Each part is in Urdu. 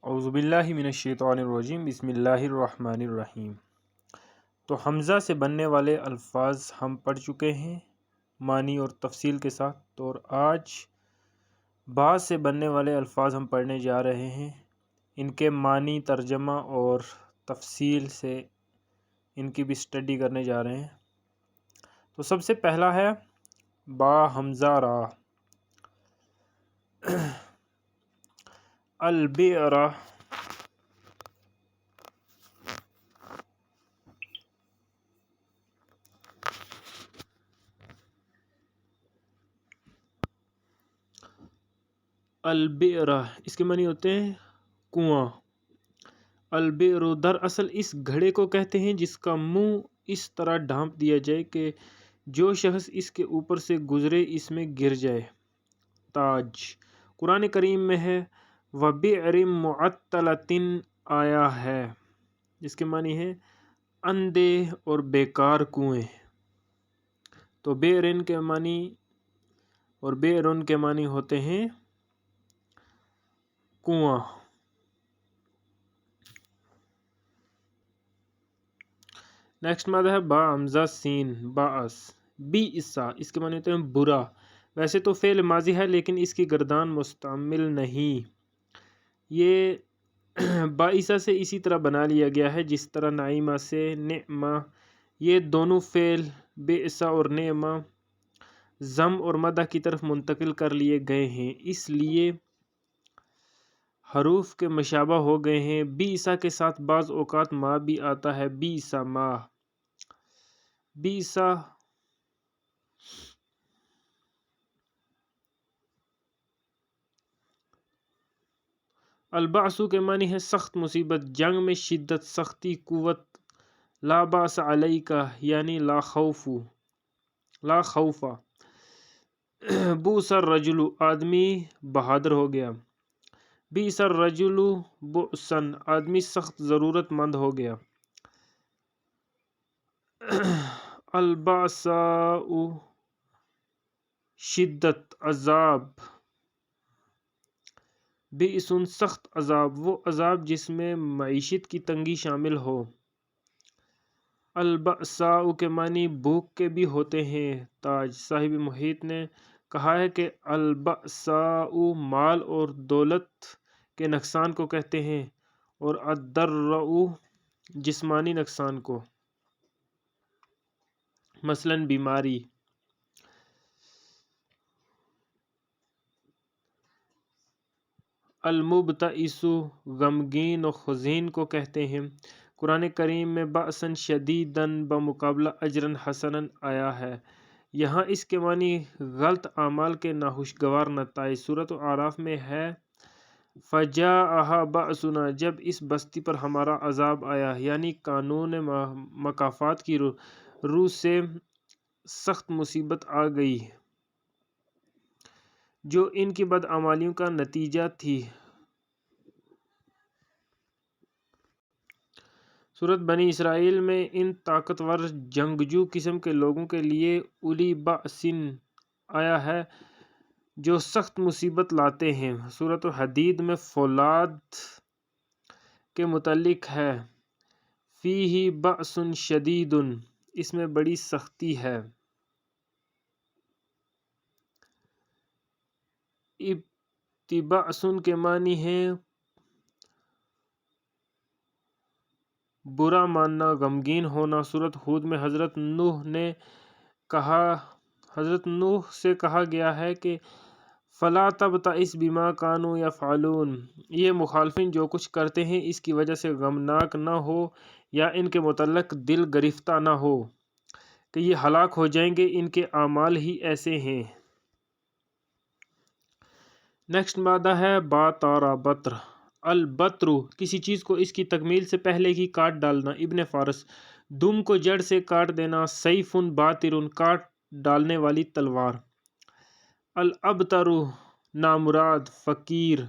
اعوذ باللہ من الشیطان الرجیم بسم اللہ الرحمن الرحیم۔ تو حمزہ سے بننے والے الفاظ ہم پڑھ چکے ہیں معنی اور تفصیل کے ساتھ، تو آج با سے بننے والے الفاظ ہم پڑھنے جا رہے ہیں، ان کے معنی، ترجمہ اور تفصیل سے ان کی بھی اسٹڈی کرنے جا رہے ہیں۔ تو سب سے پہلا ہے با حمزہ را، البئر، البئر اس کے معنی ہوتے ہیں کنواں۔ البئر دراصل اس گھڑے کو کہتے ہیں جس کا منہ اس طرح ڈھانپ دیا جائے کہ جو شخص اس کے اوپر سے گزرے اس میں گر جائے۔ تاج قرآن کریم میں ہے وَبِئْرٍ مُعَطَّلَةٍ آیا ہے، جس کے معنی ہے اندھے اور بیکار کنویں۔ تو بئرن کے معنی اور بئرن کے معنی ہوتے ہیں کنواں۔ نیکسٹ مادہ ہے با حمزہ سین، باعث، بئس اس کے معنی ہوتے ہیں برا۔ ویسے تو فعل ماضی ہے لیکن اس کی گردان مستعمل نہیں، یہ باعثہ سے اسی طرح بنا لیا گیا ہے جس طرح نعیمہ سے نعمہ، یہ دونوں فعل بئس اور نعمہ ضم اور مدح کی طرف منتقل کر لیے گئے ہیں، اس لیے حروف کے مشابہ ہو گئے ہیں۔ بئس کے ساتھ بعض اوقات ما بھی آتا ہے، بئس ما، بئس۔ البعث کے معنی ہے سخت مصیبت، جنگ میں شدت، سختی، قوت۔ لا باس علیک یعنی لا خوف، لا خوف۔ بؤس الرجل آدمی بہادر ہو گیا، بئس الرجل بؤسا آدمی سخت ضرورت مند ہو گیا۔ الباساء شدت، عذاب، بئس سخت عذاب، وہ عذاب جس میں معیشت کی تنگی شامل ہو۔ البأساء کے معنی بھوک کے بھی ہوتے ہیں۔ تاج صاحب محیط نے کہا ہے کہ البأساء مال اور دولت کے نقصان کو کہتے ہیں اور الضراء جسمانی نقصان کو، مثلاً بیماری۔ المبتئس غمگین و حزین کو کہتے ہیں۔ قرآن کریم میں بأسا شدیداً بمقابلہ اجرا حسنا آیا ہے، یہاں اس کے معنی غلط اعمال کے ناخوشگوار نتائج۔ سورۃ اعراف میں ہے فجاءھا بأسنا، جب اس بستی پر ہمارا عذاب آیا، یعنی قانون مکافات کی روح سے سخت مصیبت آ گئی جو ان کی بدعمالیوں کا نتیجہ تھی۔ سورۃ بنی اسرائیل میں ان طاقتور جنگجو قسم کے لوگوں کے لیے اولی بأس آیا ہے جو سخت مصیبت لاتے ہیں۔ سورۃ الحدید میں فولاد کے متعلق ہے فیہ بأس شدید، اس میں بڑی سختی ہے۔ ابتباس کے معنی ہے برا ماننا، غمگین ہونا۔ سورۃ ہود میں حضرت نوح سے کہا گیا ہے کہ فَلَا تَبْتَئِسْ بِمَا كَانُوا يَفْعَلُونَ، یہ مخالفین جو کچھ کرتے ہیں اس کی وجہ سے غمناک نہ ہو یا ان کے متعلق دل گرفتہ نہ ہو کہ یہ ہلاک ہو جائیں گے، ان کے اعمال ہی ایسے ہیں۔ نیکسٹ مادہ ہے با تارا بطر، البتر کسی چیز کو اس کی تکمیل سے پہلے ہی کاٹ ڈالنا۔ ابن فارس، دم کو جڑ سے کاٹ دینا، سیف باتر کاٹ ڈالنے والی تلوار۔ الابتر نامراد، فقیر،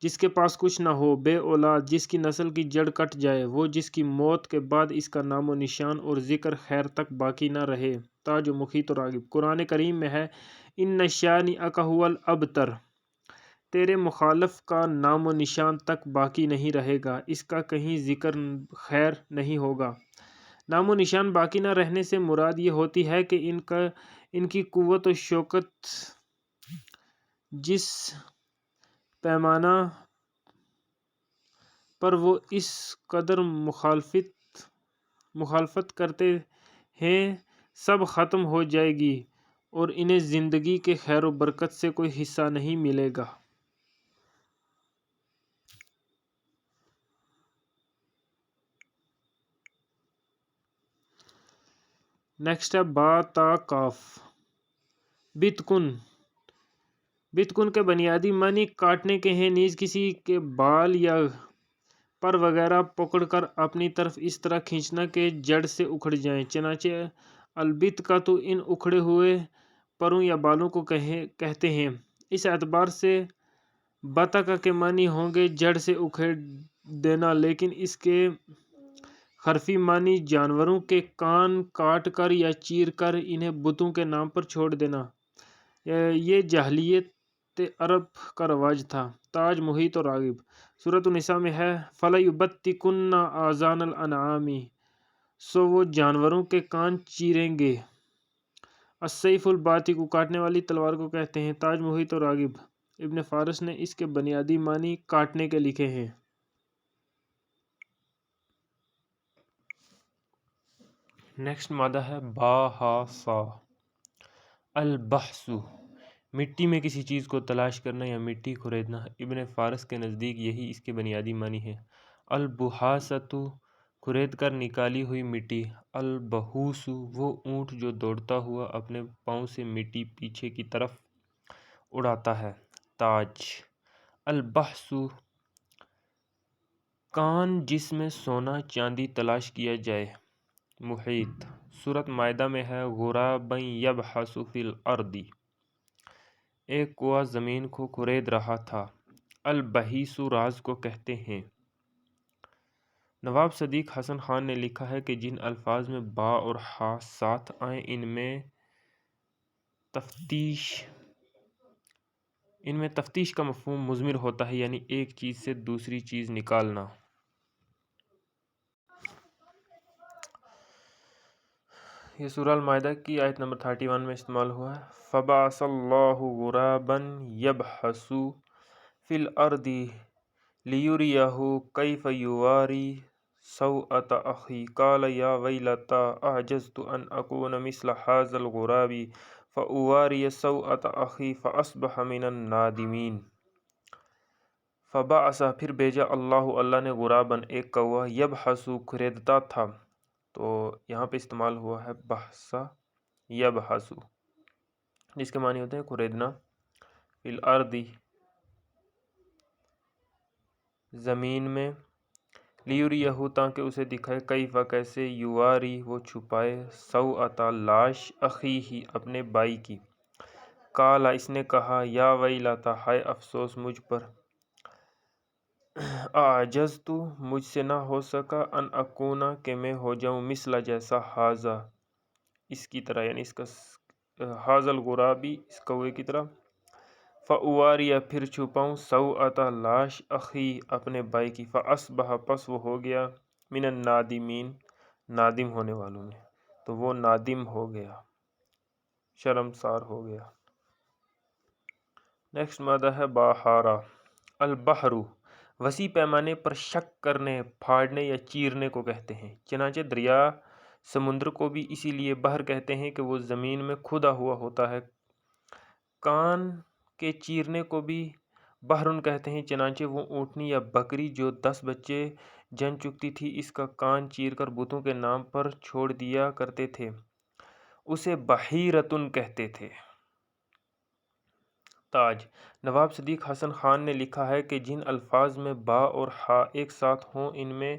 جس کے پاس کچھ نہ ہو، بے اولاد، جس کی نسل کی جڑ کٹ جائے، وہ جس کی موت کے بعد اس کا نام و نشان اور ذکر خیر تک باقی نہ رہے۔ تاج و مخیط و راغب، قرآن کریم میں ہے ان شانئک ھو الابتر، تیرے مخالف کا نام و نشان تک باقی نہیں رہے گا، اس کا کہیں ذکر خیر نہیں ہوگا۔ نام و نشان باقی نہ رہنے سے مراد یہ ہوتی ہے کہ ان کی قوت و شوکت جس پیمانہ پر وہ اس قدر مخالفت کرتے ہیں سب ختم ہو جائے گی اور انہیں زندگی کے خیر و برکت سے کوئی حصہ نہیں ملے گا۔ نیکسٹ ہے با تا کاف۔ بتکن کے بنیادی معنی کاٹنے کے ہیں، نیز کسی کے بال یا پر وغیرہ پکڑ کر اپنی طرف اس طرح کھینچنا کہ جڑ سے اکھڑ جائیں۔ چنانچہ البت کا تو ان اکھڑے ہوئے پروں یا بالوں کو کہتے ہیں۔ اس اعتبار سے بتکا کے معنی ہوں گے جڑ سے اکھیڑ دینا، لیکن اس کے حرفی معنی جانوروں کے کان کاٹ کر یا چیر کر انہیں بتوں کے نام پر چھوڑ دینا۔ یہ جاہلیت عرب کا رواج تھا۔ تاج محیط اور راغب۔ سورۃ النساء میں ہے فَلَيُبَتِّكُنَّ آذَانَ الْأَنْعَامِ، سو وہ جانوروں کے کان چیریں گے۔ السیف الباطق، کاٹنے والی تلوار کو کہتے ہیں۔ تاج محیط اور راغب۔ ابن فارس نے اس کے بنیادی معنی کاٹنے کے لکھے ہیں۔ نیکسٹ مادہ ہے با ہا سا۔ البحث، مٹی میں کسی چیز کو تلاش کرنا یا مٹی کھریدنا۔ ابن فارس کے نزدیک یہی اس کے بنیادی معنی ہے۔ البحاثۃ، کھرید کر نکالی ہوئی مٹی۔ البحوث، وہ اونٹ جو دوڑتا ہوا اپنے پاؤں سے مٹی پیچھے کی طرف اڑاتا ہے۔ تاج۔ البحث، کان جس میں سونا چاندی تلاش کیا جائے۔ محیط۔ سورۃ مائدہ میں ہے غرابا یبحث فی الارض، ایک کوا زمین کو کھرید رہا تھا۔ البحیث، راز کو کہتے ہیں۔ نواب صدیق حسن خان نے لکھا ہے کہ جن الفاظ میں با اور ہا ساتھ آئیں ان میں تفتیش کا مفہوم مضمر ہوتا ہے، یعنی ایک چیز سے دوسری چیز نکالنا۔ یہ سورہ المائدہ کی آیت نمبر 31 میں استعمال ہوا ہے۔ فَبَعَثَ اللَّهُ غُرَابًا يَبْحَثُ فِي الْأَرْضِ لِيُرِيَهُ كَيْفَ يُوَارِي سَوْءَةَ أَخِيهِ قَالَ يَا وَيْلَتَا أَعْجَزْتُ أَنْ أَكُونَ مِثْلَ هَٰذَا الْغُرَابِ فَأُوَارِيَ سَوْءَةَ أَخِي فَأَصْبَحَ مِنَ النَّادِمِينَ۔ فَبَعَثَ، پھر بھیجا، اللہ نے غراباً، ایک کوا، یبحث، کھریدتا تھا۔ تو یہاں پہ استعمال ہوا ہے بحث یبحث، جس کے معنی ہوتے ہیں کھریدنا، فی الارض، زمین میں، لیوریہ، تاکہ اسے دکھائے، کیفا، کیسے، یواری، وہ چھپائے، سوءۃ، لاش، اخیہ، اپنے بھائی کی۔ قال، اس نے کہا، یا ویلتا، ہائے افسوس مجھ پر، اعجزت، مجھ سے نہ ہو سکا، ان اکونا، کہ میں ہو جاؤں، مثل، جیسا، ھذا، اس کی طرح، یعنی اس کا ھذا الغرابی، اس کوے کی طرح۔ فاواری، پھر چھپاؤں، سوءۃ، لاش، اخی، اپنے بھائی کی۔ فاصبح، پس وہ ہو گیا، من النادمین، نادم ہونے والوں میں، تو وہ نادم ہو گیا، شرمسار ہو گیا۔ نیکسٹ مادہ ہے باہارا۔ البحر، وسیع پیمانے پر شق کرنے، پھاڑنے یا چیرنے کو کہتے ہیں۔ چنانچہ دریا، سمندر کو بھی اسی لیے بحر کہتے ہیں کہ وہ زمین میں کھدا ہوا ہوتا ہے۔ کان کے چیرنے کو بھی بحرن کہتے ہیں، چنانچہ وہ اونٹنی یا بکری جو 10 بچے جن چکتی تھی، اس کا کان چیر کر بتوں کے نام پر چھوڑ دیا کرتے تھے، اسے بحیرۃ کہتے تھے۔ تاج۔ نواب صدیق حسن خان نے لکھا ہے کہ جن الفاظ میں با اور ہا ایک ساتھ ہوں ان میں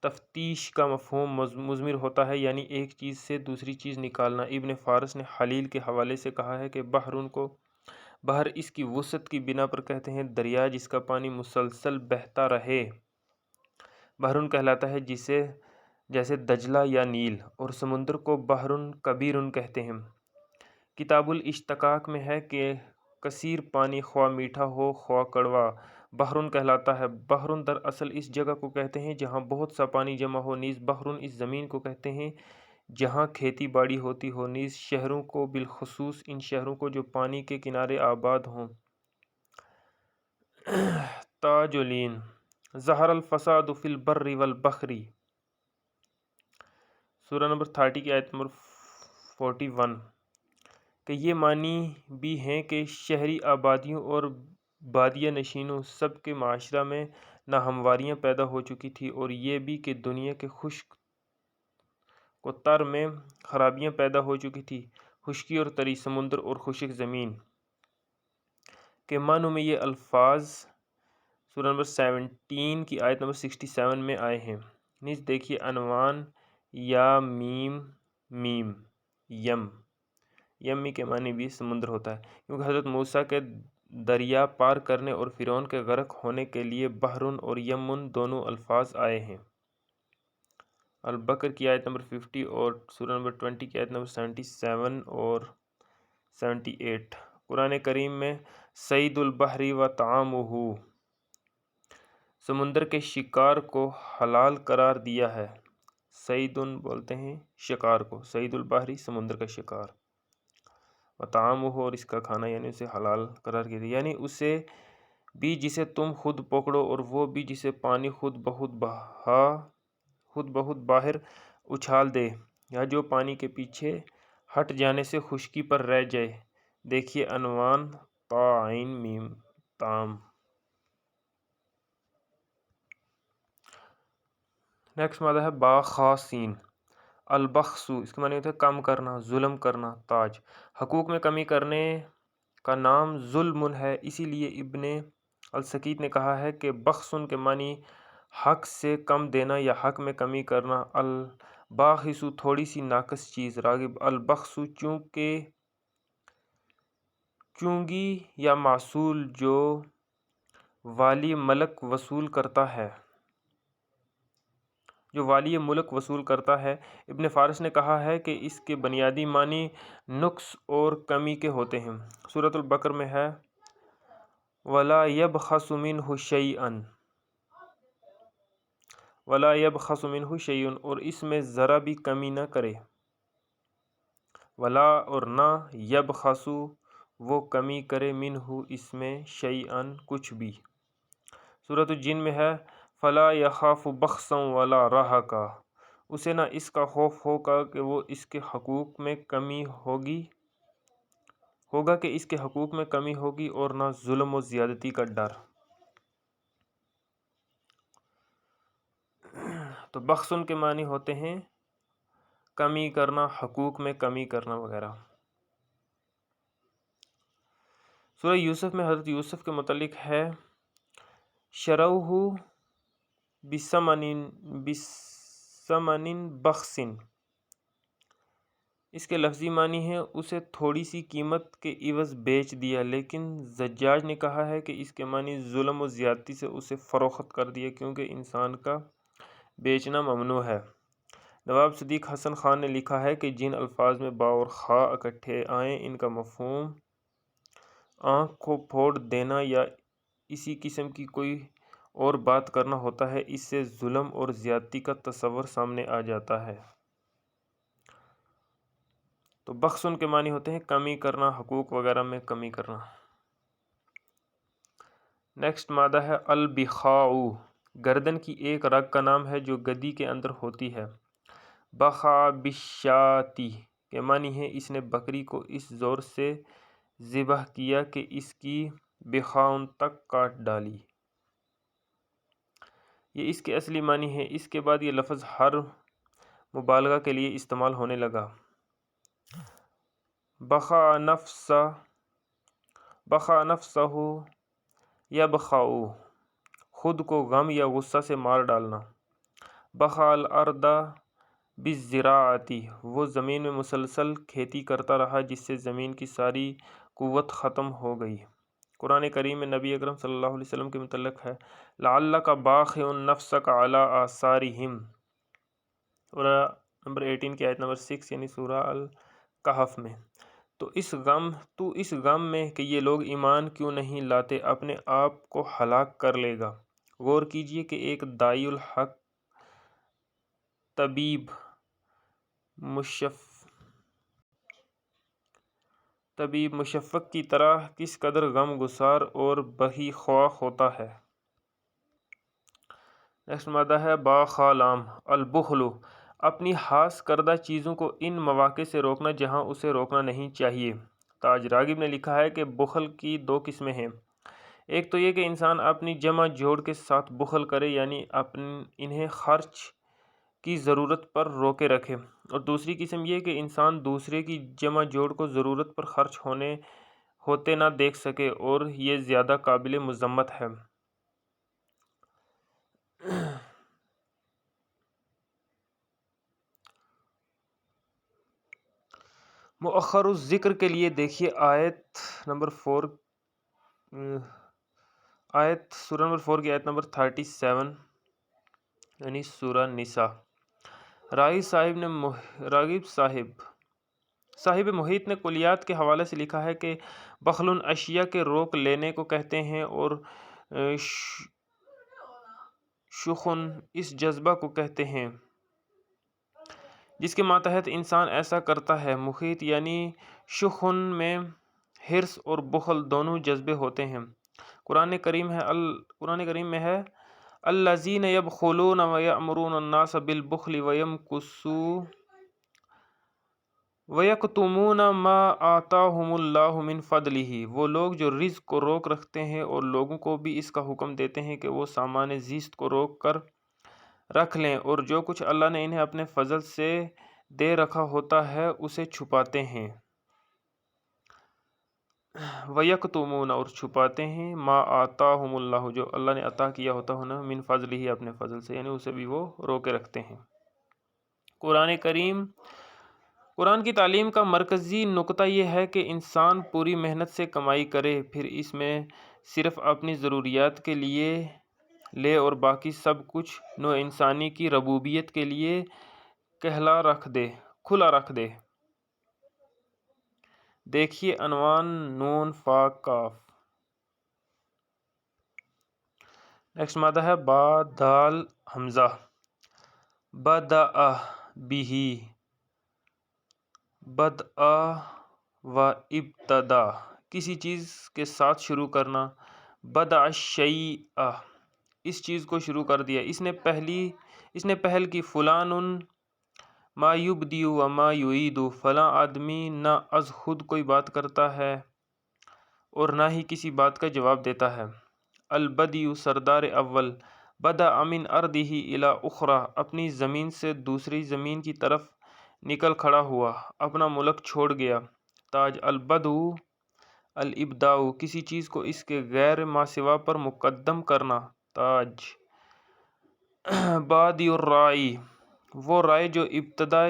تفتیش کا مفہوم مضمر ہوتا ہے، یعنی ایک چیز سے دوسری چیز نکالنا۔ ابن فارس نے خلیل کے حوالے سے کہا ہے کہ بحرن کو بحر اس کی وسعت کی بنا پر کہتے ہیں، دریا جس کا پانی مسلسل بہتا رہے بحرن کہلاتا ہے، جیسے دجلہ یا نیل، اور سمندر کو بحرن کبیرن کہتے ہیں۔ کتاب الاشتقاق میں ہے کہ کثیر پانی خواہ میٹھا ہو خواہ کڑوا بحرن کہلاتا ہے۔ بحرن دراصل اس جگہ کو کہتے ہیں جہاں بہت سا پانی جمع ہو، نیز بحرن اس زمین کو کہتے ہیں جہاں کھیتی باڑی ہوتی ہو، نیز شہروں کو، بالخصوص ان شہروں کو جو پانی کے کنارے آباد ہوں۔ تاجولین ظہر الفساد فی البر والبحر، سورہ نمبر 30 کی آیت نمبر 41، کہ یہ معنی بھی ہیں کہ شہری آبادیوں اور بادیہ نشینوں سب کے معاشرہ میں ناہمواریاں پیدا ہو چکی تھی، اور یہ بھی کہ دنیا کے خشک و تر میں خرابیاں پیدا ہو چکی تھی، خشکی اور تری سمندر اور خشک زمین کے معنوں میں یہ الفاظ سورہ نمبر 17 کی آیت نمبر 67 میں آئے ہیں۔ نیز دیکھیے عنوان یا میم میم یم، یمی کے معنی بھی سمندر ہوتا ہے، کیونکہ حضرت موسیٰ کے دریا پار کرنے اور فرعون کے غرق ہونے کے لیے بحرن اور یمن دونوں الفاظ آئے ہیں۔ البقر کی آیت نمبر 50 اور سورہ نمبر 20 کی آیت نمبر 77 اور 78۔ قرآن کریم میں صید البحر و طعامہ، سمندر کے شکار کو حلال قرار دیا ہے۔ صیدن بولتے ہیں شکار کو، صید البحری سمندر کا شکار، و طعامہ اور اس کا کھانا، یعنی اسے حلال قرار دیا، یعنی اسے بھی جسے تم خود پکڑو اور وہ بھی جسے پانی خود بہت باہر اچھال دے، یا جو پانی کے پیچھے ہٹ جانے سے خشکی پر رہ جائے۔ دیکھیے عنوان طا عین میم طعام۔ نیکسٹ مادہ ہے با خا سین، البخس، اس کے معنی ہوتا ہے کم کرنا، ظلم کرنا، تاج۔ حقوق میں کمی کرنے کا نام ظلم ہے، اسی لیے ابن السکیت نے کہا ہے کہ بخسن کے معنی حق سے کم دینا یا حق میں کمی کرنا۔ الباخس تھوڑی سی ناقص چیز۔ راغب البخس چونگی یا معصول جو والی ملک وصول کرتا ہے۔ ابن فارس نے کہا ہے کہ اس کے بنیادی معنی نقص اور کمی کے ہوتے ہیں۔ سورۃ البقرہ میں ہے وَلَا يَبْخَسُ مِنْهُ شَيْئًا، وَلَا يَبْخَسُ مِنْهُ شَيْءٌ، اور اس میں ذرا بھی کمی نہ کرے۔ ولا اور نہ، یبخس وہ کمی کرے، منہ اس میں، شیئن کچھ بھی۔ سورۃ الجن میں ہے فلا یخاف بخسا ولا رہقا، اسے نہ اس کا خوف ہوگا کہ اس کے حقوق میں کمی ہوگی اور نہ ظلم و زیادتی کا ڈر۔ تو بخسن کے معنی ہوتے ہیں کمی کرنا، حقوق میں کمی کرنا وغیرہ۔ سورہ یوسف میں حضرت یوسف کے متعلق ہے شروہ بثمن بخس، اس کے لفظی معنی ہے اسے تھوڑی سی قیمت کے عوض بیچ دیا، لیکن زجاج نے کہا ہے کہ اس کے معنی ظلم و زیادتی سے اسے فروخت کر دیا، کیونکہ انسان کا بیچنا ممنوع ہے۔ نواب صدیق حسن خان نے لکھا ہے کہ جن الفاظ میں با اور خا اکٹھے آئیں ان کا مفہوم آنکھ کو پھوڑ دینا یا اسی قسم کی کوئی اور بات کرنا ہوتا ہے، اس سے ظلم اور زیادتی کا تصور سامنے آ جاتا ہے۔ تو بخسن کے معنی ہوتے ہیں کمی کرنا، حقوق وغیرہ میں کمی کرنا۔ نیکسٹ مادہ ہے البخاء، گردن کی ایک رگ کا نام ہے جو گدی کے اندر ہوتی ہے۔ بخا بالشاۃ کے معنی ہے اس نے بکری کو اس زور سے ذبح کیا کہ اس کی بخاؤں تک کاٹ ڈالی، یہ اس کے اصلی معنی ہے۔ اس کے بعد یہ لفظ ہر مبالغہ کے لیے استعمال ہونے لگا۔ بخا نفسہ یبخا، خود کو غم یا غصہ سے مار ڈالنا۔ بخا الارض بالزراعۃ، وہ زمین میں مسلسل کھیتی کرتا رہا جس سے زمین کی ساری قوت ختم ہو گئی۔ قرآن کریم میں نبی اکرم صلی اللہ علیہ وسلم کے متعلق ہے لعلک باخع نفسک علی آثارہم، سورہ نمبر 18 کی آیت نمبر 6 یعنی سورہ الکہف میں، تو اس غم میں کہ یہ لوگ ایمان کیوں نہیں لاتے اپنے آپ کو ہلاک کر لے گا۔ غور کیجئے کہ ایک داعی الحق طبیب مشفق کی طرح کس قدر غم گسار اور بہی خواہ ہوتا ہے۔ نیکسٹ مادہ ہے با خا لام البخل، اپنی ہاس کردہ چیزوں کو ان مواقع سے روکنا جہاں اسے روکنا نہیں چاہیے۔ تاج راغب نے لکھا ہے کہ بخل کی دو قسمیں ہیں، ایک تو یہ کہ انسان اپنی جمع جوڑ کے ساتھ بخل کرے، یعنی انہیں خرچ کی ضرورت پر روکے رکھے، اور دوسری قسم یہ کہ انسان دوسرے کی جمع جوڑ کو ضرورت پر خرچ ہوتے نہ دیکھ سکے، اور یہ زیادہ قابل مذمت ہے۔ مؤخر الذکر کے لیے دیکھیے سورہ نمبر 4 کی آیت نمبر 37، یعنی سورہ نساء۔ راغب صاحب محیط نے کلیات کے حوالے سے لکھا ہے کہ بخل اشیاء کے روک لینے کو کہتے ہیں، اور شخن اس جذبہ کو کہتے ہیں جس کے ماتحت انسان ایسا کرتا ہے۔ محیط یعنی شخن میں حرص اور بخل دونوں جذبے ہوتے ہیں۔ قرآن کریم میں ہے الذین یبخلون ویأمرون الناس بالبخل ویکتمون ما آتاہم اللہ من فضلہ، وہ لوگ جو رزق کو روک رکھتے ہیں اور لوگوں کو بھی اس کا حکم دیتے ہیں کہ وہ سامان زیست کو روک کر رکھ لیں، اور جو کچھ اللہ نے انہیں اپنے فضل سے دے رکھا ہوتا ہے اسے چھپاتے ہیں۔ وَيَكْتُمُونَ، اور چھپاتے ہیں، ما آتاہم اللہ، جو اللہ نے عطا کیا ہوتا ہے، من فضلہ، اپنے فضل سے، یعنی اسے بھی وہ روکے رکھتے ہیں۔ قرآن کی تعلیم کا مرکزی نکتہ یہ ہے کہ انسان پوری محنت سے کمائی کرے، پھر اس میں صرف اپنی ضروریات کے لیے لے اور باقی سب کچھ نوع انسانی کی ربوبیت کے لیے کھلا رکھ دے۔ دیکھیے عنوان نون فا کاف۔ نیکسٹ مادہ ہے با دال حمزہ بدأ بہ، بدأ و ابتدا، کسی چیز کے ساتھ شروع کرنا۔ بدأ الشیء، اس چیز کو شروع کر دیا، اس نے پہل کی۔ فلان ما یبدی و ما یعید، فلاں آدمی نہ از خود کوئی بات کرتا ہے اور نہ ہی کسی بات کا جواب دیتا ہے۔ البدیع، سردار اول۔ بدأ من ارضہ الی اخری، اپنی زمین سے دوسری زمین کی طرف نکل کھڑا ہوا، اپنا ملک چھوڑ گیا۔ تاج البدء الابداع، کسی چیز کو اس کے غیر ماسوا پر مقدم کرنا۔ تاج بادئ الرائے، وہ رائے جو ابتدا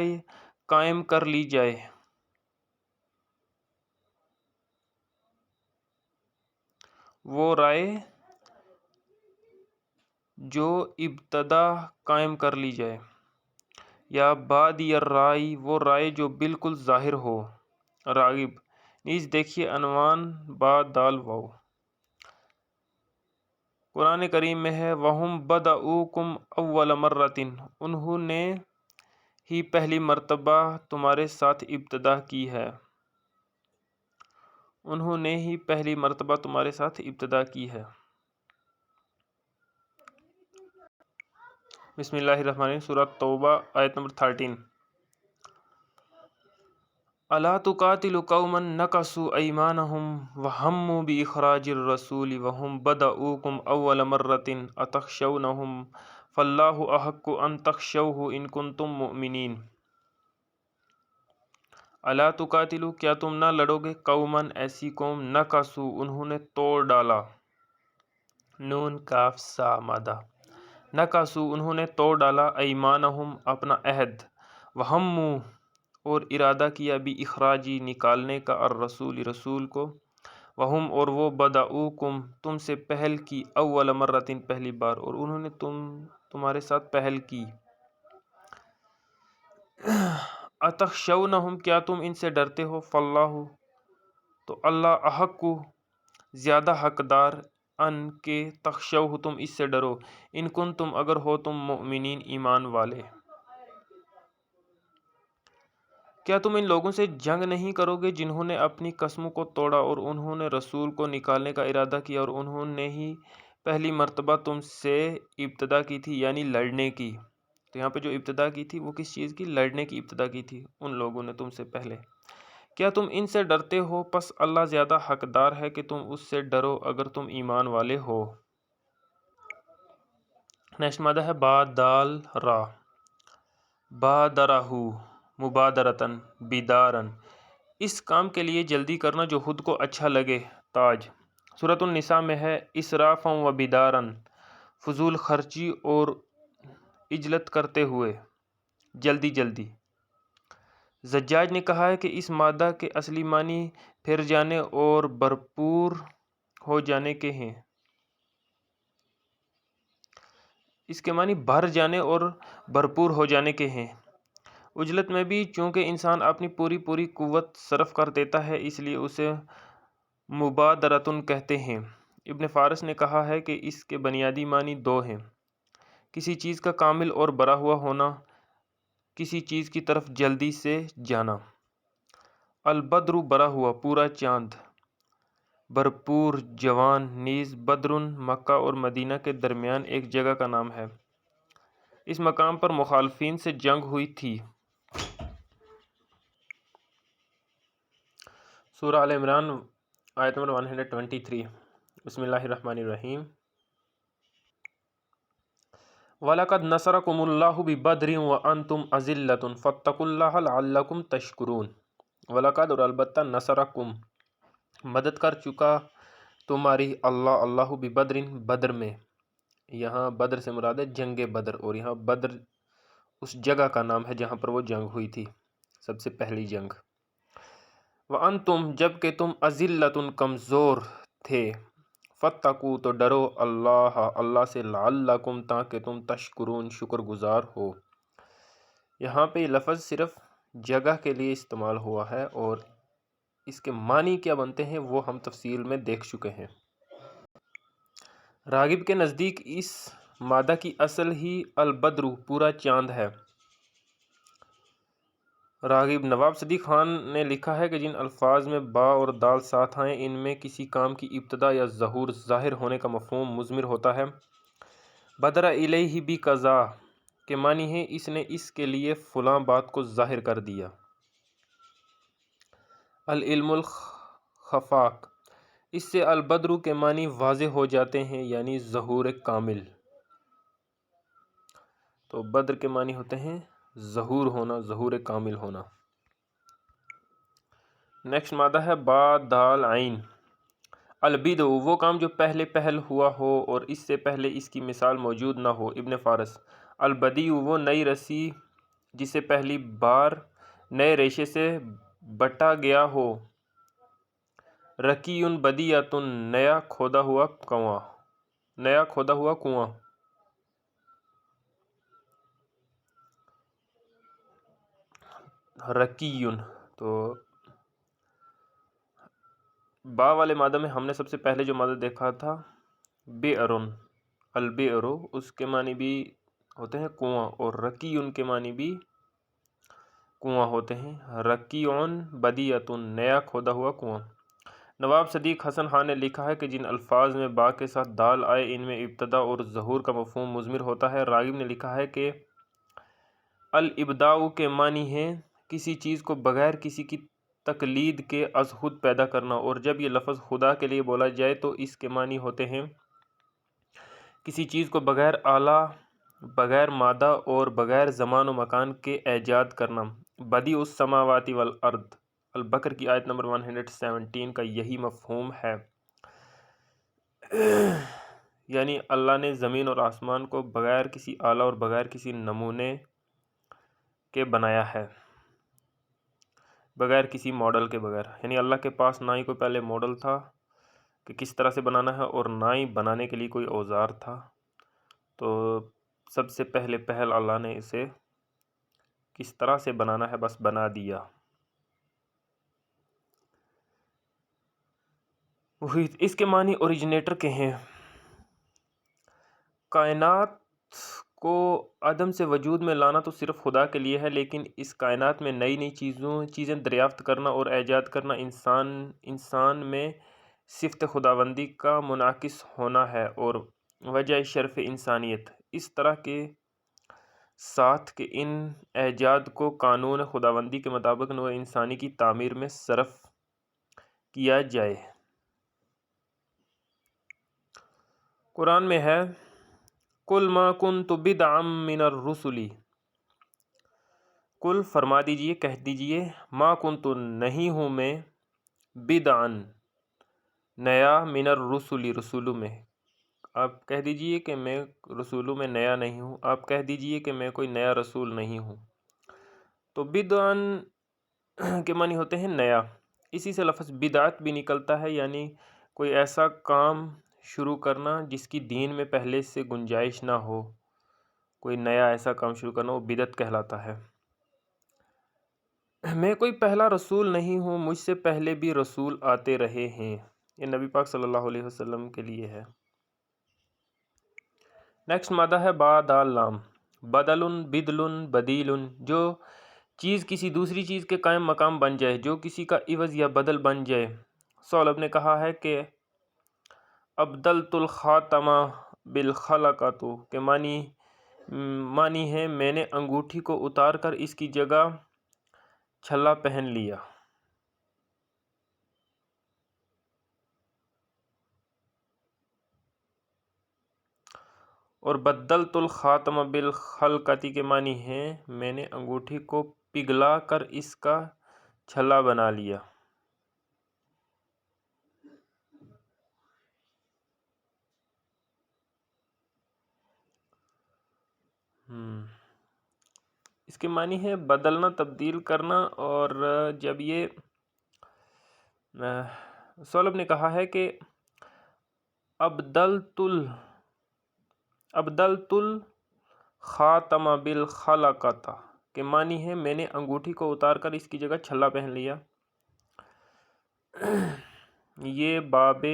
قائم کر لی جائے۔ وہ رائے جو ابتدا قائم کر لی جائے، یا بادئ الرائے، وہ رائے جو بالکل ظاہر ہو۔ راغب۔ نیز دیکھیے عنوان با دال واو۔ قرآن کریم میں ہے وَهُمْ بَدَؤُوكُمْ أَوَّلَ مَرَّةٍ، انہوں نے ہی پہلی مرتبہ تمہارے ساتھ ابتدا کی ہے۔ انہوں نے ہی پہلی مرتبہ تمہارے ساتھ ابتدا کی ہے۔ بسم اللہ الرحمن الرحیم، سورہ توبہ آیت نمبر 13۔ الا تقاتل قوما نکثوا ایمانهم وہموا باخراج الرسول وهم بدؤوكم اول مرة اتخشونهم فاللہ احق ان تخشوه ان کنتم مؤمنین۔ الا تقاتلوا، کیا تم نہ لڑو گے، قوما، ایسی قوم، نکثوا، انہوں نے توڑ ڈالا، نون کاف سا مادہ، نکثوا، انہوں نے توڑ ڈالا، ایمانہم، اپنا عہد، وہموا، اور ارادہ کیا، باخراج، نکالنے کا، الرسول، رسول کو، وہم، اور وہ، بدؤوکم، تم سے پہل کی، اول مرۃ، پہلی بار، اور انہوں نے تمہارے ساتھ پہل کی۔ اتخشونہم، کیا تم ان سے ڈرتے ہو، فاللہ، تو اللہ احق کو زیادہ حقدار ان کے تخشوہ تم اس سے ڈرو، ان کن تم اگر ہو تم مؤمنین ایمان والے۔ کیا تم ان لوگوں سے جنگ نہیں کرو گے جنہوں نے اپنی قسموں کو توڑا اور انہوں نے رسول کو نکالنے کا ارادہ کیا اور انہوں نے ہی پہلی مرتبہ تم سے ابتدا کی تھی، یعنی لڑنے کی۔ تو یہاں پہ جو ابتدا کی تھی وہ کس چیز کی؟ لڑنے کی ابتدا کی تھی ان لوگوں نے تم سے پہلے۔ کیا تم ان سے ڈرتے ہو؟ پس اللہ زیادہ حقدار ہے کہ تم اس سے ڈرو اگر تم ایمان والے ہو۔ نیکسٹ مادہ ہے بادال را، بادرہ مبادرتن بیدارن، اس کام کے لیے جلدی کرنا جو خود کو اچھا لگے۔ تاج سورۃ النساء میں ہے، اسرافا و بیدارن، فضول خرچی اور عجلت کرتے ہوئے، جلدی جلدی۔ زجاج نے کہا ہے کہ اس مادہ کے اصلی معنی پھر جانے اور بھرپور ہو جانے کے ہیں۔ اس کے معنی بھر جانے اور بھرپور ہو جانے کے ہیں۔ عجلت میں بھی چونکہ انسان اپنی پوری قوت صرف کر دیتا ہے اس لیے اسے مبادرتن کہتے ہیں۔ ابن فارس نے کہا ہے کہ اس کے بنیادی معنی دو ہیں: کسی چیز کا کامل اور بھرا ہوا ہونا، کسی چیز کی طرف جلدی سے جانا۔ البدر بھرا ہوا، پورا چاند، بھرپور، جوان۔ نیز بدرن مکہ اور مدینہ کے درمیان ایک جگہ کا نام ہے۔ اس مقام پر مخالفین سے جنگ ہوئی تھی۔ سورہ آل عمران آیت نمبر 123۔ بسم اللہ الرحمن الرحیم۔ وَلَقَدْ نَصَرَكُمُ اللَّهُ بِبَدْرٍ وَأَنْتُمْ أَذِلَّةٌ فَاتَّقُوا اللَّهَ لَعَلَّكُمْ تَشْكُرُونَ۔ وَلَقَدْ اور البتہ نَصَرَكُمْ مدد کر چکا تمہاری اللہ بِبَدْرٍ بدر میں۔ یہاں بدر سے مراد ہے جنگ بدر، اور یہاں بدر اس جگہ کا نام ہے جہاں پر وہ جنگ ہوئی تھی، سب سے پہلی جنگ۔ وَأَنْتُمْ جب کہ تم أَذِلَّةٌ کمزور تھے، فَاتَّقُوا تو ڈرو اللہ سے، لعلکم تاکہ تم تشکرون شکر گزار ہو۔ یہاں پہ یہ لفظ صرف جگہ کے لیے استعمال ہوا ہے اور اس کے معنی کیا بنتے ہیں وہ ہم تفصیل میں دیکھ چکے ہیں۔ راغب کے نزدیک اس مادہ کی اصل ہی البدر پورا چاند ہے۔ راغب نواب صدیق خان نے لکھا ہے کہ جن الفاظ میں با اور دال ساتھ آئیں ان میں کسی کام کی ابتدا یا ظہور، ظاہر ہونے کا مفہوم مضمر ہوتا ہے۔ بدر الیہ بھی کذا کے معنی ہے اس نے اس کے لیے فلاں بات کو ظاہر کر دیا۔ العلم الخفاق، اس سے البدر کے معنی واضح ہو جاتے ہیں، یعنی ظہور کامل۔ تو بدر کے معنی ہوتے ہیں ظہور ہونا، ظہور کامل ہونا۔ نیکسٹ مادہ ہے با دال عین، البدع وہ کام جو پہلے پہل ہوا ہو اور اس سے پہلے اس کی مثال موجود نہ ہو۔ ابن فارس، البدیع وہ نئی رسی جسے پہلی بار نئے ریشے سے بٹا گیا ہو۔ رقیع بدیعۃ نیا کھودا ہوا کنواں، نیا کھودا ہوا کنواں۔ رقیع، تو با والے مادہ میں ہم نے سب سے پہلے جو مادہ دیکھا تھا بئر، البئر اس کے معنی بھی ہوتے ہیں کنواں، اور رقیع کے معنی بھی کنواں ہوتے ہیں۔ رقیع بدیعۃ نیا کھودا ہوا کنواں۔ نواب صدیق حسن خان نے لکھا ہے کہ جن الفاظ میں با کے ساتھ دال آئے ان میں ابتدا اور ظہور کا مفہوم مضمر ہوتا ہے۔ راغب نے لکھا ہے کہ الابداع کے معنی ہے کسی چیز کو بغیر کسی کی تقلید کے از خود پیدا کرنا، اور جب یہ لفظ خدا کے لیے بولا جائے تو اس کے معنی ہوتے ہیں کسی چیز کو بغیر آلہ، بغیر مادہ اور بغیر زمان و مکان کے ایجاد کرنا۔ بدیع السماوات والارض، البقرہ کی آیت نمبر 117 کا یہی مفہوم ہے، یعنی اللہ نے زمین اور آسمان کو بغیر کسی آلہ اور بغیر کسی نمونے کے بنایا ہے، بغیر کسی ماڈل کے بغیر، یعنی اللہ کے پاس نہ ہی کوئی پہلے ماڈل تھا کہ کس طرح سے بنانا ہے اور نہ ہی بنانے کے لیے کوئی اوزار تھا، تو سب سے پہلے پہل اللہ نے اسے کس طرح سے بنانا ہے بس بنا دیا۔ محیط اس کے معنی اوریجنیٹر کے ہیں۔ کائنات کو عدم سے وجود میں لانا تو صرف خدا کے لیے ہے، لیکن اس کائنات میں نئی نئی چیزیں دریافت کرنا اور ایجاد کرنا انسان میں صفت خداوندی کا منعکس ہونا ہے اور وجہ شرف انسانیت۔ اس طرح کے ساتھ کہ ان ایجاد کو قانون خداوندی کے مطابق نوع انسانی کی تعمیر میں صرف کیا جائے۔ قرآن میں ہے قُلْ مَا كُنْتُ بِدْعًا مِّنَ الرُّسُلِ، قُلْ فرما دیجئے، کہہ دیجئے، ما کنت نہیں ہوں میں، بدعًا نیا، من الرسل رسولوں میں، آپ کہہ دیجئے کہ میں رسولوں میں نیا نہیں ہوں، آپ کہہ دیجئے کہ میں کوئی نیا رسول نہیں ہوں۔ تو بدعًا کے معنی ہوتے ہیں نیا، اسی سے لفظ بدعت بھی نکلتا ہے، یعنی کوئی ایسا کام شروع کرنا جس کی دین میں پہلے سے گنجائش نہ ہو، کوئی نیا ایسا کام شروع کرنا وہ بدعت کہلاتا ہے۔ میں کوئی پہلا رسول نہیں ہوں، مجھ سے پہلے بھی رسول آتے رہے ہیں، یہ نبی پاک صلی اللہ علیہ وسلم کے لیے ہے۔ نیکسٹ مادہ ہے با دال لام، بدل، بدل، بدیل، جو چیز کسی دوسری چیز کے قائم مقام بن جائے، جو کسی کا عوض یا بدل بن جائے۔ صلب نے کہا ہے کہ ابدلت الخاتم بالخلقۃ کے معنی ہے میں نے انگوٹھی کو اتار کر اس کی جگہ چھلا پہن لیا۔ اور بدلت الخاتم بالخلقۃ کے معنی ہے میں نے انگوٹھی کو پگھلا کر اس کا چھلا بنا لیا۔ اس کے معنی ہے بدلنا، تبدیل کرنا، اور جب یہ صلب نے کہا ہے کہ ابدلت الخاتم بالخلقۃ کے معنی ہے میں نے انگوٹھی کو اتار کر اس کی جگہ چھلا پہن لیا۔ یہ باب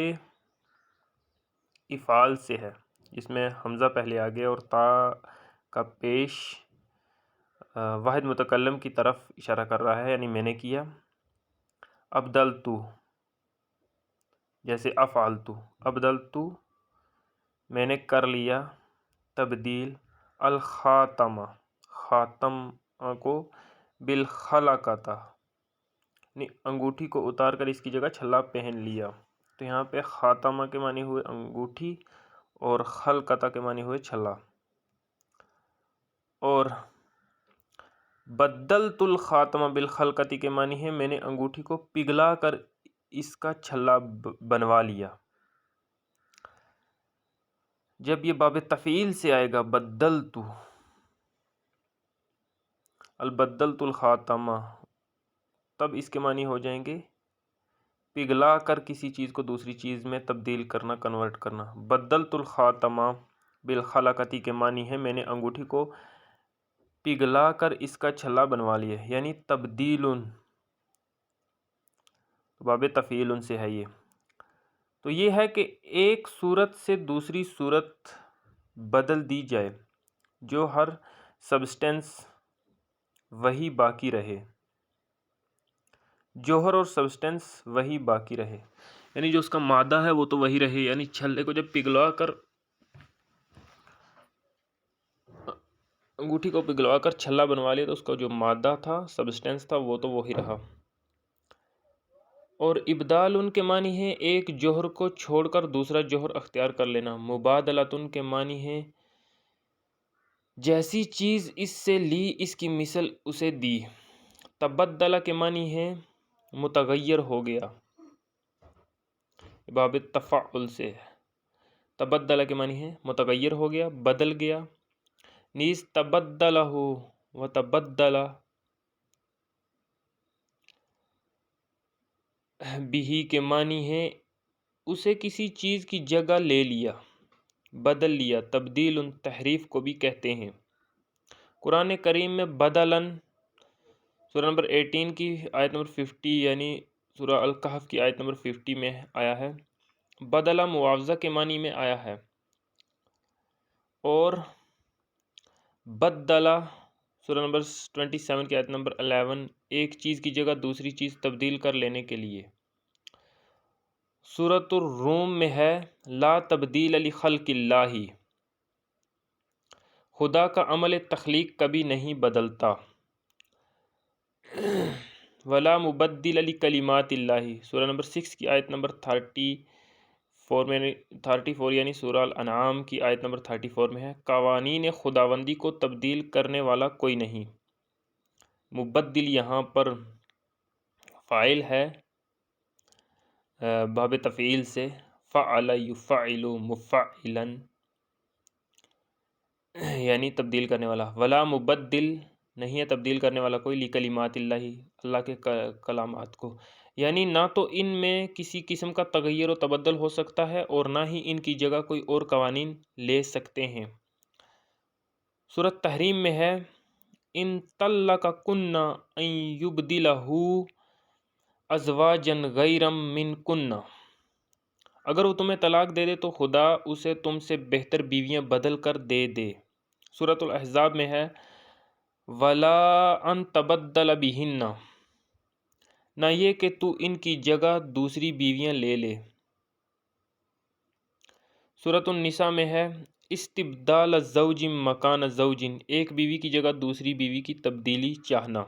افعال سے ہے، جس میں حمزہ پہلے آگے اور تا کا پیش واحد متکلم کی طرف اشارہ کر رہا ہے، یعنی میں نے کیا۔ ابدلتو جیسے افعلتو، ابدلتو میں نے کر لیا تبدیل، الخاتم خاتم کو، بالخلقۃ یعنی انگوٹھی کو اتار کر اس کی جگہ چھلا پہن لیا۔ تو یہاں پہ خاتمہ کے معنی ہوئے انگوٹھی اور خلقۃ کے معنی ہوئے چھلا۔ اور بدلت الخاتم بالخلقۃ کے معنی ہے میں نے انگوٹھی کو پگھلا کر اس کا چھلا بنوا لیا۔ جب یہ باب تفعیل سے آئے گا بدلت، البدلت الخاتم، تب اس کے معنی ہو جائیں گے پگھلا کر کسی چیز کو دوسری چیز میں تبدیل کرنا، کنورٹ کرنا۔ بدلت الخاتم بالخلقۃ کے معنی ہے میں نے انگوٹھی کو پگھلا کر اس کا چھلا بنوا لیا، یعنی تبدیل، باب تفعیل سے ہے یہ۔ تو یہ ہے کہ ایک صورت سے دوسری صورت بدل دی جائے، جو ہر سبسٹنس وہی باقی رہے، جوہر اور سبسٹنس وہی باقی رہے، یعنی جو اس کا مادہ ہے وہ تو وہی رہے، یعنی چھلے کو جب پگھلا کر انگوٹھی کو پگھلوا کر چھلا بنوا لیا تو اس کا جو مادہ تھا، سبسٹنس تھا، وہ تو وہی رہا۔ اور ابدال ان کے معنی ہے ایک جوہر کو چھوڑ کر دوسرا جوہر اختیار کر لینا۔ مبادلت ان کے معنی ہے جیسی چیز اس سے لی اس کی مثل اسے دی۔ تبدل کے معنی ہے متغیر ہو گیا، باب تفعل سے ہے۔ تبدل کے معنی ہے متغیر ہو گیا، بدل گیا۔ نیز تبدلہ و تبدل بھی کے معنی ہے اسے کسی چیز کی جگہ لے لیا، بدل لیا۔ تبدیل تحریف کو بھی کہتے ہیں۔ قرآن کریم میں بدلاً سورہ نمبر 18 کی آیت نمبر 50، یعنی سورہ الکہف کی آیت نمبر 50 میں آیا ہے بدلہ معاوضہ کے معنی میں آیا ہے، اور بدلہ سورہ نمبر 27 کی آیت نمبر 11 ایک چیز کی جگہ دوسری چیز تبدیل کر لینے کے لیے۔ سورۃ الروم میں ہے لا تبدیل لخلق اللہ، خدا کا عمل تخلیق کبھی نہیں بدلتا۔ ولا مبدل لکلمات اللہ، سورہ نمبر 6 کی آیت نمبر 34 یعنی سورہ الانعام کی آیت نمبر 34 میں ہے قوانین خداوندی کو تبدیل کرنے والا کوئی نہیں۔ مبدل یہاں پر فاعل ہے باب تفعیل سے، فعل یفعل مفعلا یعنی تبدیل کرنے والا۔ ولا مبدل نہیں ہے تبدیل کرنے والا کوئی لکلمات اللہ، اللہ کے کلامات کو، یعنی نہ تو ان میں کسی قسم کا تغیر و تبدل ہو سکتا ہے اور نہ ہی ان کی جگہ کوئی اور قوانین لے سکتے ہیں۔ سورۃ تحریم میں ہے ان طلقکن ان یبدلہ ازواجا غیرا منکن، اگر وہ تمہیں طلاق دے دے تو خدا اسے تم سے بہتر بیویاں بدل کر دے دے۔ سورۃ الاحزاب میں ہے ولا ان تبدل بہن، نہ یہ کہ تو ان کی جگہ دوسری بیویاں لے لے۔ سورۃ النساء میں ہے استبدال زوج مکان زوج، ایک بیوی کی جگہ دوسری بیوی کی تبدیلی چاہنا۔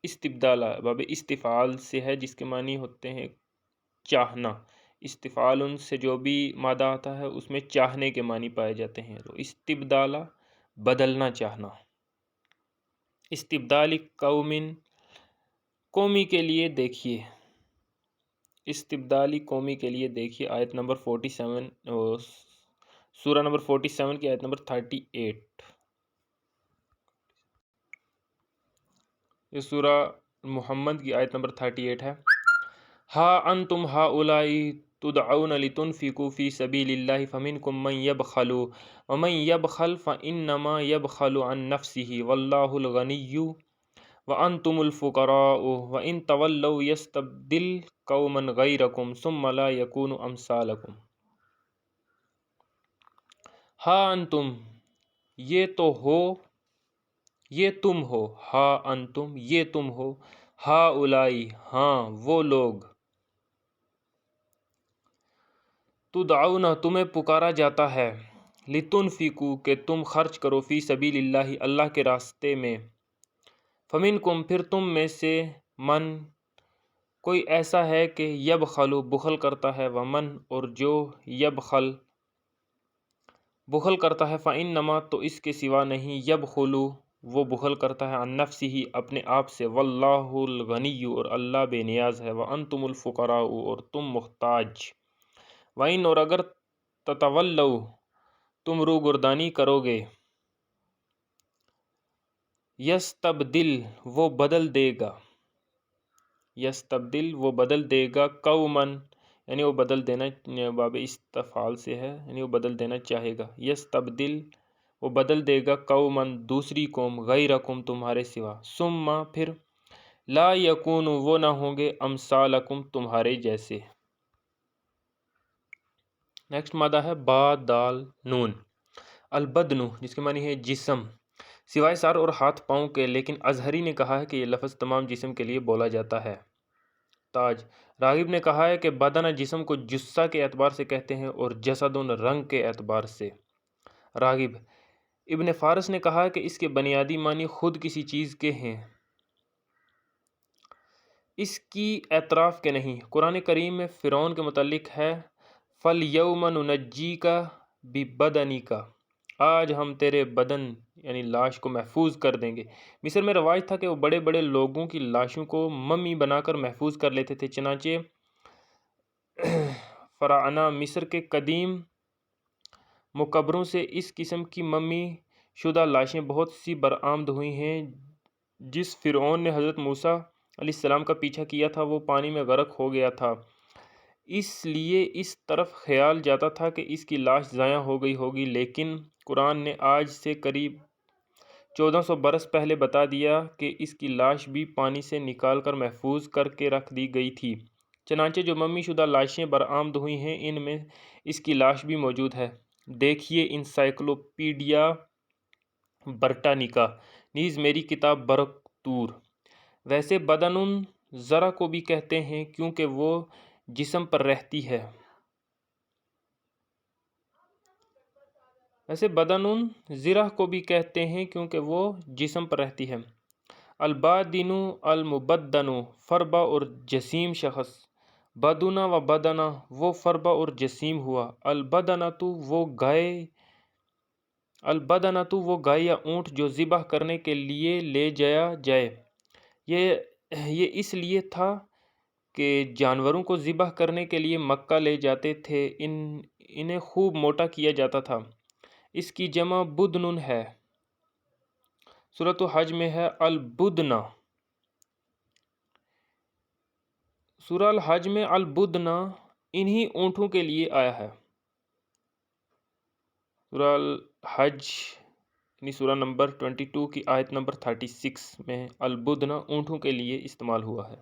استبدال باب استفعال سے ہے جس کے معنی ہوتے ہیں چاہنا، استفعال سے جو بھی مادہ آتا ہے اس میں چاہنے کے معنی پائے جاتے ہیں، تو استبدال بدلنا چاہنا۔ استبدال قوم، قومی کے لیے دیکھیے، استبدالی قومی کے لیے دیکھیے آیت نمبر 47 سورہ نمبر 47 کی آیت نمبر 38، یہ سورہ محمد کی آیت نمبر 38 ہے۔ ہا انتم ہؤلاء تدعون لتنفقوا فی سبیل اللہ فمنکم من یبخل ومن یبخل فانما یبخل عن نفسہ واللہ الغنی وانتم الفقراء وان تولوا یستبدل قوما غیرکم ثم لا یکونوا امثالکم۔ ہا انتم، یہ تو ہو، یہ تم ہو، ہا انتم یہ تم ہو، ہا اولائی ہاں وہ لوگ، تدعون تمہیں پکارا جاتا ہے، لتنفقوا کہ تم خرچ کرو، فی سبیل اللہ اللہ کے راستے میں، فمنکم پھر تم میں سے من کوئی ایسا ہے کہ یبخل بخل کرتا ہے، ومن اور جو یبخل بخل کرتا ہے، فانما تو اس کے سوا نہیں، یبخل وہ بخل کرتا ہے، عن نفسہ اپنے آپ سے، واللہ الغنی اور اللہ بے نیاز ہے، وانتم الفقراء اور تم محتاج، وَإِنْ اور اگر تتولوا تم روگردانی کرو گے، یستبدل وہ بدل دے گا، یستبدل وہ بدل دے گا، قومن یعنی وہ بدل دینا باب استفعال سے ہے، یعنی وہ بدل دینا چاہے گا، یستبدل وہ بدل دے گا، قومن دوسری قوم، غیرکم تمہارے سوا، ثم پھر لا یکون وہ نہ ہوں گے، امثالکم تمہارے جیسے۔ نیکسٹ مادہ ہے با دال نون، البدن جس کے معنی ہے جسم، سوائے سر اور ہاتھ پاؤں کے، لیکن ازہری نے کہا ہے کہ یہ لفظ تمام جسم کے لیے بولا جاتا ہے۔ تاج راغب نے کہا ہے کہ بدن جسم کو جثہ کے اعتبار سے کہتے ہیں اور جسدن رنگ کے اعتبار سے۔ راغب ابن فارس نے کہا ہے کہ اس کے بنیادی معنی خود کسی چیز کے ہیں، اس کی اعتراف کے نہیں۔ قرآن کریم میں فرعون کے متعلق ہے فَالْيَوْمَ نُنَجِّيكَ بِبَدَنِكَ، آج ہم تیرے بدن یعنی لاش کو محفوظ کر دیں گے۔ مصر میں رواج تھا کہ وہ بڑے بڑے لوگوں کی لاشوں کو ممی بنا کر محفوظ کر لیتے تھے، چنانچہ فراعنہ مصر کے قدیم مقبروں سے اس قسم کی ممی شدہ لاشیں بہت سی برآمد ہوئی ہیں۔ جس فرعون نے حضرت موسیٰ علیہ السلام کا پیچھا کیا تھا وہ پانی میں غرق ہو گیا تھا، اس لیے اس طرف خیال جاتا تھا کہ اس کی لاش ضائع ہو گئی ہوگی، لیکن قرآن نے آج سے قریب 1400 برس پہلے بتا دیا کہ اس کی لاش بھی پانی سے نکال کر محفوظ کر کے رکھ دی گئی تھی، چنانچہ جو ممی شدہ لاشیں برآمد ہوئی ہیں ان میں اس کی لاش بھی موجود ہے۔ دیکھیے انسائکلوپیڈیا برٹانیکا، نیز میری کتاب برکتور۔ ویسے بدنٌ ذرہ کو بھی کہتے ہیں کیونکہ وہ جسم پر رہتی ہے۔ البادن المبدن فربہ اور جسیم شخص، بدن و بدنہ وہ فربہ اور جسیم ہوا۔ البدنۃ وہ گائے یا اونٹ جو ذبح کرنے کے لیے لے جایا جائے۔ یہ اس لیے تھا کہ جانوروں کو ذبح کرنے کے لیے مکہ لے جاتے تھے، انہیں خوب موٹا کیا جاتا تھا۔ اس کی جمع بدنٌ ہے۔ سورۃ حج میں ہے البدنہ۔ سورہ الحج میں البدنہ انہی اونٹوں کے لیے آیا ہے۔ سورہ الحج سورہ نمبر 22 کی آیت نمبر 36 میں البدنہ اونٹوں کے لیے استعمال ہوا ہے۔